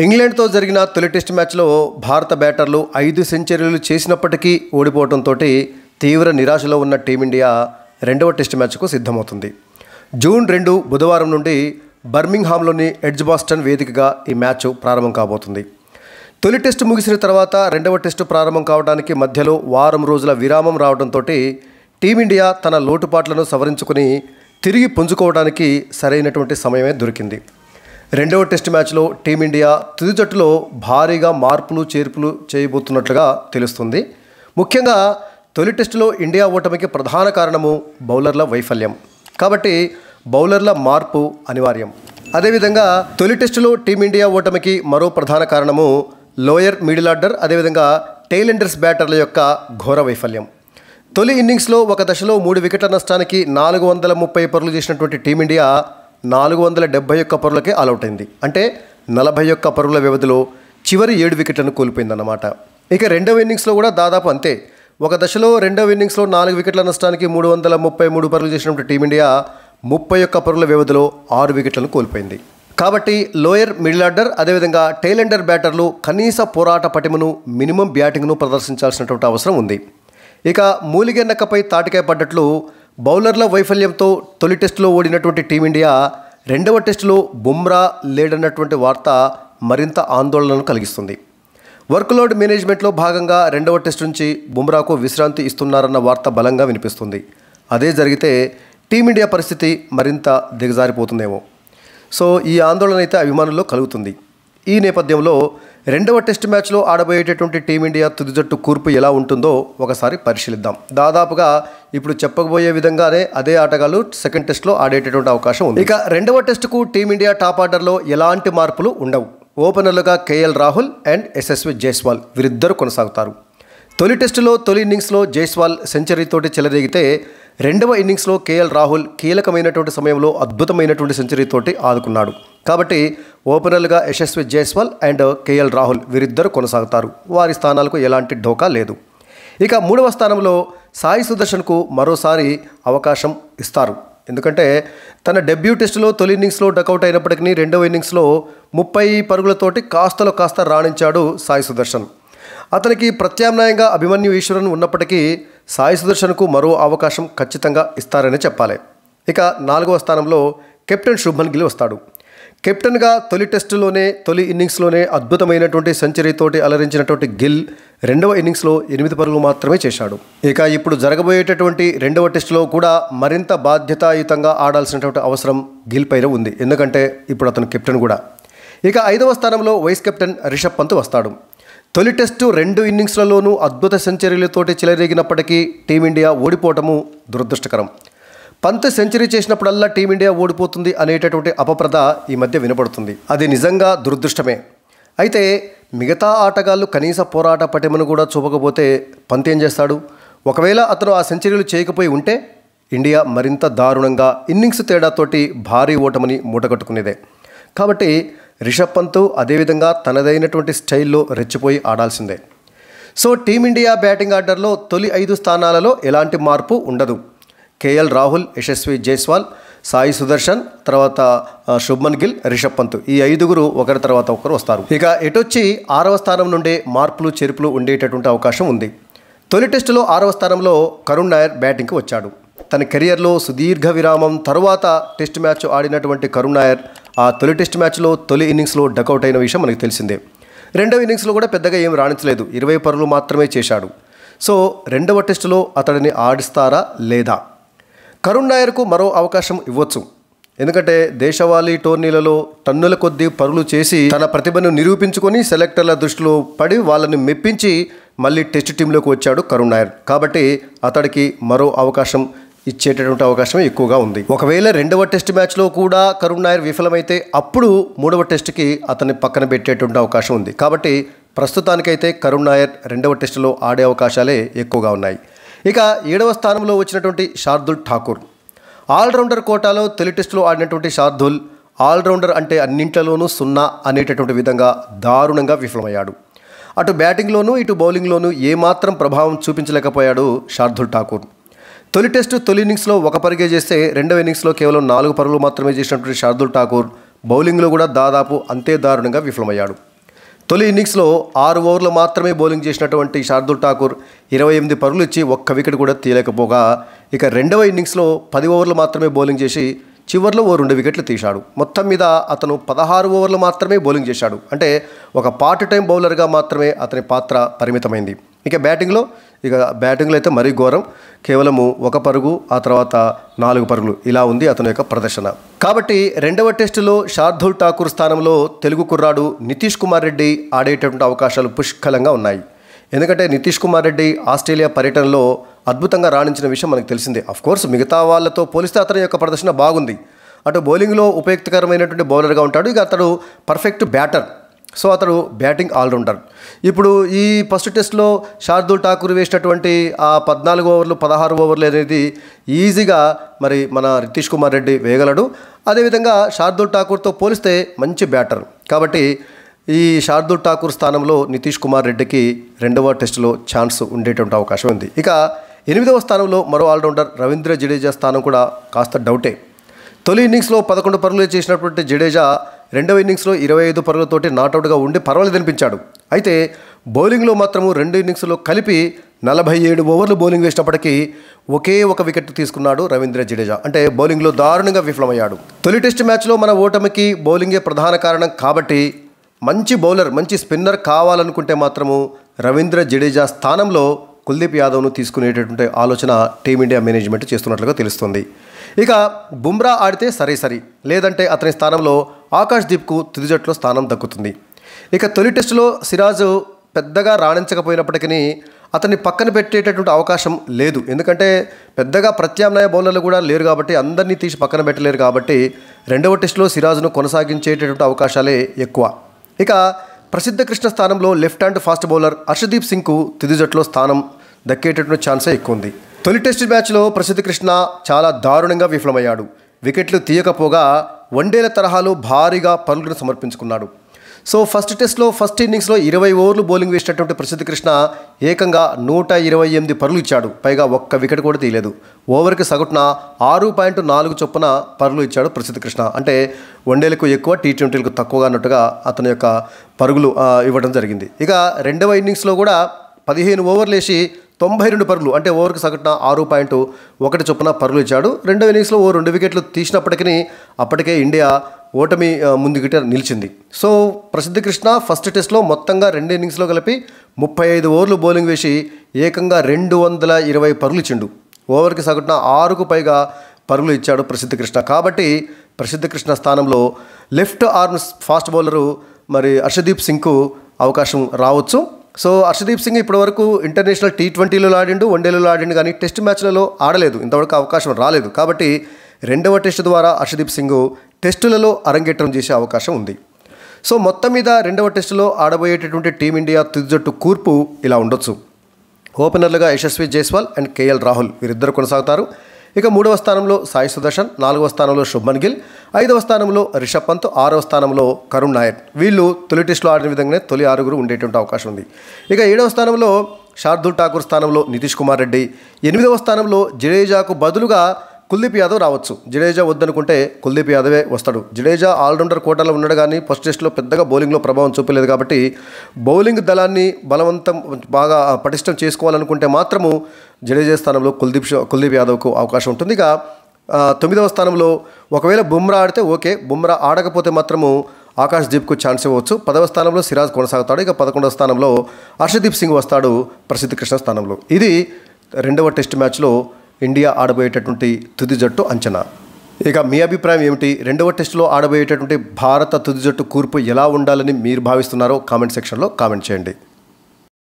ఇంగ్లాండ్తో జరిగిన తొలి టెస్ట్ మ్యాచ్లో భారత బ్యాటర్లు 5 సెంచరీలు చేసినప్పటికీ ఓడిపోవడంతో తీవ్ర నిరాశలో ఉన్న టీమిండియా రెండవ టెస్ట్ మ్యాచ్కు సిద్ధమవుతుంది. జూన్ 2 బుధవారం నుండి బర్మింగ్హామ్లోని ఎడ్జ్బాస్టన్ వేదికగా ఈ మ్యాచ్ ప్రారంభం కాబోతుంది. తొలి టెస్టు ముగిసిన తర్వాత రెండవ టెస్టు ప్రారంభం కావడానికి మధ్యలో వారం రోజుల విరామం రావడంతో టీమిండియా తన లోటుపాట్లను సవరించుకుని తిరిగి పుంజుకోవడానికి సరైనటువంటి సమయమే దొరికింది. రెండవ టెస్ట్ మ్యాచ్లో టీమిండియా తుది జట్టులో భారీగా మార్పులు చేర్పులు చేయబోతున్నట్లుగా తెలుస్తుంది. ముఖ్యంగా తొలి టెస్టులో ఇండియా ఓటమికి ప్రధాన కారణము బౌలర్ల వైఫల్యం. కాబట్టి బౌలర్ల మార్పు అనివార్యం. అదేవిధంగా తొలి టెస్టులో టీమిండియా ఓటమికి మరో ప్రధాన కారణము లోయర్ మిడిల్ ఆర్డర్ అదేవిధంగా టెయిల్ ఎండర్స్ బ్యాటర్ల యొక్క ఘోర వైఫల్యం. తొలి ఇన్నింగ్స్లో ఒక దశలో 3 వికెట్ల నష్టానికి 430 పరుగులు చేసినటువంటి టీమిండియా 471 పరుగులకే ఆల్అవుట్ అయింది. అంటే 41 పరుగుల వ్యవధిలో చివరి 7 వికెట్లను కోల్పోయిందన్నమాట. ఇక రెండవ ఇన్నింగ్స్లో కూడా దాదాపు అంతే. ఒక దశలో రెండవ ఇన్నింగ్స్లో 4 వికెట్ల నష్టానికి 333 పరుగులు చేసినటువంటి టీమిండియా 31 పరుగుల వ్యవధిలో 6 వికెట్లను కోల్పోయింది. కాబట్టి లోయర్ మిడిల్ ఆర్డర్ అదేవిధంగా టెయిల్ ఎండర్ బ్యాటర్లు కనీస పోరాట పటిమను మినిమం బ్యాటింగ్ను ప్రదర్శించాల్సినటువంటి అవసరం ఉంది. ఇక మూలిగెన్నకపై తాటికాయ పడ్డట్లు బౌలర్ల వైఫల్యంతో తొలి టెస్టులో ఓడినటువంటి టీమిండియా రెండవ టెస్టులో బుమ్రా లేడన్నటువంటి వార్త మరింత ఆందోళనను కలిగిస్తుంది. వర్క్లోడ్ మేనేజ్మెంట్లో భాగంగా రెండవ టెస్టు నుంచి బుమ్రాకు విశ్రాంతి ఇస్తున్నారన్న వార్త బలంగా వినిపిస్తుంది. అదే జరిగితే టీమిండియా పరిస్థితి మరింత దిగజారిపోతుందేమో. సో ఈ ఆందోళన అయితే అభిమానుల్లో కలుగుతుంది. ఈ నేపథ్యంలో రెండవ టెస్ట్ మ్యాచ్లో ఆడబోయేటటువంటి టీమిండియా తుది జట్టు కూర్పు ఎలా ఉంటుందో ఒకసారి పరిశీలిద్దాం. దాదాపుగా ఇప్పుడు చెప్పబోయే విధంగానే అదే ఆటగాళ్ళు సెకండ్ టెస్ట్లో ఆడేటటువంటి అవకాశం ఉంది. ఇక రెండవ టెస్టుకు టీమిండియా టాప్ ఆర్డర్లో ఎలాంటి మార్పులు ఉండవు. ఓపెనర్లుగా కేఎల్ రాహుల్ అండ్ యశస్వి జైస్వాల్ వీరిద్దరూ కొనసాగుతారు. తొలి టెస్టులో తొలి ఇన్నింగ్స్లో జైస్వాల్ సెంచరీతోటి చెలరేగితే రెండవ ఇన్నింగ్స్లో కేఎల్ రాహుల్ కీలకమైనటువంటి సమయంలో అద్భుతమైనటువంటి సెంచరీతోటి ఆదుకున్నాడు. కాబట్టి ఓపెనర్లుగా యశస్వి జైస్వాల్ అండ్ కేఎల్ రాహుల్ వీరిద్దరూ కొనసాగుతారు. వారి స్థానాలకు ఎలాంటి ఢోకా లేదు. ఇక మూడవ స్థానంలో సాయి సుదర్శన్కు మరోసారి అవకాశం ఇస్తారు. ఎందుకంటే తన డెబ్యూ టెస్టులో తొలి ఇన్నింగ్స్లో డకౌట్ అయినప్పటికీ రెండవ ఇన్నింగ్స్లో 30 పరుగులతోటి కాస్తలో కాస్త రాణించాడు సాయి సుదర్శన్. అతనికి ప్రత్యామ్నాయంగా అభిమన్యు ఈశ్వరన్ ఉన్నప్పటికీ సాయి సుదర్శన్కు మరో అవకాశం ఖచ్చితంగా ఇస్తారని చెప్పాలి. ఇక 4వ స్థానంలో కెప్టెన్ శుభ్మన్ గిల్ వస్తాడు. కెప్టెన్గా తొలి టెస్టులోనే తొలి ఇన్నింగ్స్లోనే అద్భుతమైనటువంటి సెంచరీతోటి అలరించినటువంటి గిల్ రెండవ ఇన్నింగ్స్లో 8 పరుగులు మాత్రమే చేశాడు. ఇక ఇప్పుడు జరగబోయేటటువంటి రెండవ టెస్టులో కూడా మరింత బాధ్యతాయుతంగా ఆడాల్సినటువంటి అవసరం గిల్ పైన ఉంది. ఎందుకంటే ఇప్పుడు అతను కెప్టెన్ కూడా. ఇక 5వ స్థానంలో వైస్ కెప్టెన్ రిషబ్ పంత్ వస్తాడు. తొలి టెస్టు 2 ఇన్నింగ్స్లలోనూ అద్భుత సెంచరీలతోటి చెలరేగినప్పటికీ టీమిండియా ఓడిపోవటము దురదృష్టకరం. పంత్ సెంచరీ చేసినప్పుడల్లా టీమిండియా ఓడిపోతుంది అనేటటువంటి అపప్రద ఈ మధ్య వినపడుతుంది. అది నిజంగా దురదృష్టమే. అయితే మిగతా ఆటగాళ్ళు కనీస పోరాట పటిమను కూడా చూపకపోతే పంత్ ఏం చేస్తాడు? ఒకవేళ అతను ఆ సెంచరీలు చేయకపోయి ఉంటే ఇండియా మరింత దారుణంగా ఇన్నింగ్స్ తేడాతోటి భారీ ఓటమిని మూటగట్టుకునేదే. కాబట్టి రిషబ్ పంత్ అదేవిధంగా తనదైనటువంటి స్టైల్లో రెచ్చిపోయి ఆడాల్సిందే. సో టీమిండియా బ్యాటింగ్ ఆర్డర్లో తొలి 5 స్థానాలలో ఎలాంటి మార్పు ఉండదు. కేఎల్ రాహుల్, యశస్వి జైస్వాల్, సాయి సుదర్శన్, తర్వాత శుభ్మన్ గిల్, రిషబ్ పంత్ ఈ 5గురు ఒకరి తర్వాత ఒకరు వస్తారు. ఇక ఎటొచ్చి 6వ స్థానం నుండే మార్పులు చేర్పులు ఉండేటటువంటి అవకాశం ఉంది. తొలి టెస్టులో 6వ స్థానంలో కరుణ్ నాయర్ బ్యాటింగ్కి వచ్చాడు. తన కెరియర్లో సుదీర్ఘ విరామం తర్వాత టెస్ట్ మ్యాచ్ ఆడినటువంటి కరుణ్ నాయర్ ఆ తొలి టెస్ట్ మ్యాచ్లో తొలి ఇన్నింగ్స్లో డకౌట్ అయిన విషయం మనకు తెలిసిందే. రెండవ ఇన్నింగ్స్లో కూడా పెద్దగా ఏం రాణించలేదు, 20 పరుగులు మాత్రమే చేశాడు. సో రెండవ టెస్టులో అతడిని ఆడిస్తారా లేదా? కరుణ్ నాయర్కు మరో అవకాశం ఇవ్వచ్చు. ఎందుకంటే దేశవాళీ టోర్నీలలో టన్నుల కొద్దీ పరుగులు చేసి తన ప్రతిభను నిరూపించుకొని సెలెక్టర్ల దృష్టిలో పడి వాళ్ళని మెప్పించి మళ్ళీ టెస్ట్ టీంలోకి వచ్చాడు కరుణ్ నాయర్. కాబట్టి అతడికి మరో అవకాశం ఇచ్చేటటువంటి అవకాశం ఎక్కువగా ఉంది. ఒకవేళ రెండవ టెస్ట్ మ్యాచ్లో కూడా కరుణ్ నాయర్ విఫలమైతే అప్పుడు మూడవ టెస్టుకి అతన్ని పక్కన పెట్టేటువంటి అవకాశం ఉంది. కాబట్టి ప్రస్తుతానికైతే కరుణ్ నాయర్ రెండవ టెస్టులో ఆడే అవకాశాలే ఎక్కువగా ఉన్నాయి. ఇక 7వ స్థానంలో వచ్చినటువంటి శార్దుల్ ఠాకూర్ ఆల్రౌండర్ కోటాలో తొలి టెస్టులో ఆడినటువంటి శార్దుల్ ఆల్రౌండర్ అంటే అన్నింట్లలోనూ 0 అనేటటువంటి విధంగా దారుణంగా విఫలమయ్యాడు. అటు బ్యాటింగ్లోనూ ఇటు బౌలింగ్లోనూ ఏమాత్రం ప్రభావం చూపించలేకపోయాడు శార్దుల్ ఠాకూర్. తొలి టెస్టు తొలి ఇన్నింగ్స్లో 1 పరుగే చేస్తే రెండవ ఇన్నింగ్స్లో కేవలం 4 పరుగులు మాత్రమే చేసినటువంటి శార్దుల్ ఠాకూర్ బౌలింగ్లో కూడా దాదాపు అంతే దారుణంగా విఫలమయ్యాడు. తొలి ఇన్నింగ్స్లో 6 ఓవర్లు మాత్రమే బౌలింగ్ చేసినటువంటి శార్దుల్ ఠాకూర్ 28 పరుగులు ఇచ్చి ఒక్క వికెట్ కూడా తీయలేకపోగా, ఇక రెండవ ఇన్నింగ్స్లో 10 ఓవర్లు మాత్రమే బౌలింగ్ చేసి చివర్లో 2 వికెట్లు తీశాడు. మొత్తం మీద అతను 16 ఓవర్లు మాత్రమే బౌలింగ్ చేశాడు. అంటే ఒక పార్ట్ టైం బౌలర్గా మాత్రమే అతని పాత్ర పరిమితమైంది. ఇక బ్యాటింగ్లో అయితే మరీ ఘోరం. కేవలము 1 పరుగు, ఆ తర్వాత 4 పరుగులు, ఇలా ఉంది అతని యొక్క ప్రదర్శన. కాబట్టి రెండవ టెస్టులో శార్దుల్ ఠాకూర్ స్థానంలో తెలుగు కుర్రాడు నితీష్ కుమార్ రెడ్డి ఆడేటటువంటి అవకాశాలు పుష్కలంగా ఉన్నాయి. ఎందుకంటే నితీష్ కుమార్ రెడ్డి ఆస్ట్రేలియా పర్యటనలో అద్భుతంగా రాణించిన విషయం మనకు తెలిసిందే. అఫ్కోర్స్ మిగతా వాళ్ళతో పోలిస్తే అతని యొక్క ప్రదర్శన బాగుంది. అటు బౌలింగ్లో ఉపయుక్తకరమైనటువంటి బౌలర్గా ఉంటాడు. ఇక అతడు పర్ఫెక్ట్ బ్యాటర్. సో అతడు బ్యాటింగ్ ఆల్రౌండర్. ఇప్పుడు ఈ ఫస్ట్ టెస్ట్లో శార్దుల్ ఠాకూర్ వేసినటువంటి ఆ 14 ఓవర్లు 16 ఓవర్లు అనేది ఈజీగా మరి మన నితీష్ కుమార్ రెడ్డి వేయగలడు. అదేవిధంగా శార్దుల్ ఠాకూర్తో పోలిస్తే మంచి బ్యాటర్. కాబట్టి ఈ శార్దుల్ ఠాకూర్ స్థానంలో నితీష్ కుమార్ రెడ్డికి రెండవ టెస్టులో ఛాన్స్ ఉండేటువంటి అవకాశం ఉంది. ఇక 8వ స్థానంలో మరో ఆల్రౌండర్ రవీంద్ర జడేజా స్థానం కూడా కాస్త డౌటే. తొలి ఇన్నింగ్స్లో 11 పరుగులు చేసినటువంటి జడేజా రెండవ ఇన్నింగ్స్లో 25 పరుగులతోటి నాట్అవుట్గా ఉండి పర్వాలేదనిపించాడు. అయితే బౌలింగ్లో మాత్రము 2 ఇన్నింగ్స్లో కలిపి 47 ఓవర్లు బౌలింగ్ వేసినప్పటికీ ఒకే 1 వికెట్ తీసుకున్నాడు రవీంద్ర జడేజా. అంటే బౌలింగ్లో దారుణంగా విఫలమయ్యాడు. తొలి టెస్ట్ మ్యాచ్లో మన ఓటమికి బౌలింగే ప్రధాన కారణం. కాబట్టి మంచి బౌలర్, మంచి స్పిన్నర్ కావాలనుకుంటే మాత్రము రవీంద్ర జడేజా స్థానంలో కుల్దీప్ యాదవ్ను తీసుకునేటటువంటి ఆలోచన టీమిండియా మేనేజ్మెంట్ చేస్తున్నట్లుగా తెలుస్తుంది. ఇక బుమ్రా ఆడితే సరి, లేదంటే అతని స్థానంలో ఆకాష్దీప్కు తుది జట్టులో స్థానం దక్కుతుంది. ఇక తొలి టెస్టులో సిరాజ్ పెద్దగా రాణించకపోయినప్పటికీ అతన్ని పక్కన పెట్టేటటువంటి అవకాశం లేదు. ఎందుకంటే పెద్దగా ప్రత్యామ్నాయ బౌలర్లు కూడా లేరు కాబట్టి, అందరినీ తీసి పక్కన పెట్టలేరు కాబట్టి రెండవ టెస్టులో సిరాజ్ను కొనసాగించేటటువంటి అవకాశాలే ఎక్కువ. ఇక ప్రసిద్ధ కృష్ణ స్థానంలో left hand fast bowler Harshdeep సింగ్కు తుది జట్టులో స్థానం దక్కేటటువంటి ఛాన్సే ఎక్కువ ఉంది. తొలి టెస్ట్ మ్యాచ్లో ప్రసిద్ధ కృష్ణ చాలా దారుణంగా విఫలమయ్యాడు. వికెట్లు తీయకపోగా వన్డేల తరహాలో భారీగా పరుగులను సమర్పించుకున్నాడు. సో ఫస్ట్ టెస్ట్లో ఫస్ట్ ఇన్నింగ్స్లో 20 ఓవర్లు బౌలింగ్ వేసినటువంటి ప్రసిద్ధ కృష్ణ ఏకంగా 128 పరుగులు ఇచ్చాడు. పైగా 1 వికెట్ కూడా తీయలేదు. ఓవర్కి సగటున 6.4 చొప్పున పరుగులు ఇచ్చాడు ప్రసిద్ధ కృష్ణ. అంటే వన్డేలకు ఎక్కువ, T20లకు తక్కువగా అన్నట్టుగా అతని యొక్క పరుగులు ఇవ్వడం జరిగింది. ఇక రెండవ ఇన్నింగ్స్లో కూడా 15 ఓవర్లు వేసి 92 పరుగులు, అంటే ఓవర్కి సగటున 6.1 చొప్పున పరుగులు ఇచ్చాడు. రెండవ ఇన్నింగ్స్లో 2 వికెట్లు తీసినప్పటికీ అప్పటికే ఇండియా ఓటమి ముందుగిట నిలిచింది. సో ప్రసిద్ధ కృష్ణ ఫస్ట్ టెస్ట్లో మొత్తంగా 2 ఇన్నింగ్స్లో కలిపి 35 ఓవర్లు బౌలింగ్ వేసి ఏకంగా 220 పరుగులు ఇచ్చిండు. ఓవర్కి సగటున 6కు పైగా పరుగులు ఇచ్చాడు ప్రసిద్ధ కృష్ణ. కాబట్టి ప్రసిద్ధ కృష్ణ స్థానంలో లెఫ్ట్ ఆర్మ్ ఫాస్ట్ బౌలరు మరి హర్షదీప్ సింగ్కు అవకాశం రావచ్చు. సో హర్షదీప్ సింగ్ ఇప్పటివరకు ఇంటర్నేషనల్ T20లలో ఆడిండు, వన్డేలలో ఆడిండు, కానీ టెస్ట్ మ్యాచ్లలో ఆడలేదు. ఇంతవరకు అవకాశం రాలేదు. కాబట్టి రెండవ టెస్ట్ ద్వారా హర్షదీప్ సింగ్ టెస్టులలో అరంగేట్రం చేసే అవకాశం ఉంది. సో మొత్తం మీద రెండవ టెస్టులో ఆడబోయేటటువంటి టీమిండియా తుది జట్టు కూర్పు ఇలా ఉండొచ్చు. ఓపెనర్లుగా యశస్వి జైస్వాల్ అండ్ KL రాహుల్ వీరిద్దరు కొనసాగుతారు. ఇక 3వ స్థానంలో సాయి సుదర్శన్, 4వ స్థానంలో శుభ్మన్ గిల్, 5వ స్థానంలో రిషబ్ పంత్, 6వ స్థానంలో కరుణ్ నాయర్. వీళ్ళు తొలి టెస్టులో ఆడిన విధంగానే తొలి 6 ఉండేటువంటి అవకాశం ఉంది. ఇక 7వ స్థానంలో శార్దుల్ ఠాకూర్ స్థానంలో నితీష్ కుమార్ రెడ్డి, 8వ స్థానంలో జడేజాకు బదులుగా కుల్దీప్ యాదవ్ రావచ్చు. జడేజా వద్దనుకుంటే కుల్దీప్ యాదవే వస్తాడు. జడేజా ఆల్రౌండర్ కోటాలో ఉన్నాడు, కానీ ఫస్ట్ టెస్ట్లో పెద్దగా బౌలింగ్లో ప్రభావం చూపలేదు. కాబట్టి బౌలింగ్ దళాన్ని బాగా పటిష్టం చేసుకోవాలనుకుంటే మాత్రము జడేజా స్థానంలో కుల్దీప్ యాదవ్కు అవకాశం ఉంటుంది. ఇక 9వ స్థానంలో ఒకవేళ బుమ్రా ఆడితే ఓకే, బుమ్రా ఆడకపోతే మాత్రము ఆకాష్దీప్కు ఛాన్స్ ఇవ్వచ్చు. 10వ స్థానంలో సిరాజ్ కొనసాగుతాడు. ఇక 11వ స్థానంలో హర్షదీప్ సింగ్ వస్తాడు ప్రసిద్ధ కృష్ణ స్థానంలో. ఇది రెండవ టెస్ట్ మ్యాచ్లో ఇండియా ఆడబోయేటటువంటి తుది జట్టు అంచనా. ఇక మీ అభిప్రాయం ఏమిటి? రెండవ టెస్టులో ఆడబోయేటటువంటి భారత తుది జట్టు కూర్పు ఎలా ఉండాలని మీరు భావిస్తున్నారో కామెంట్ సెక్షన్లో కామెంట్ చేయండి.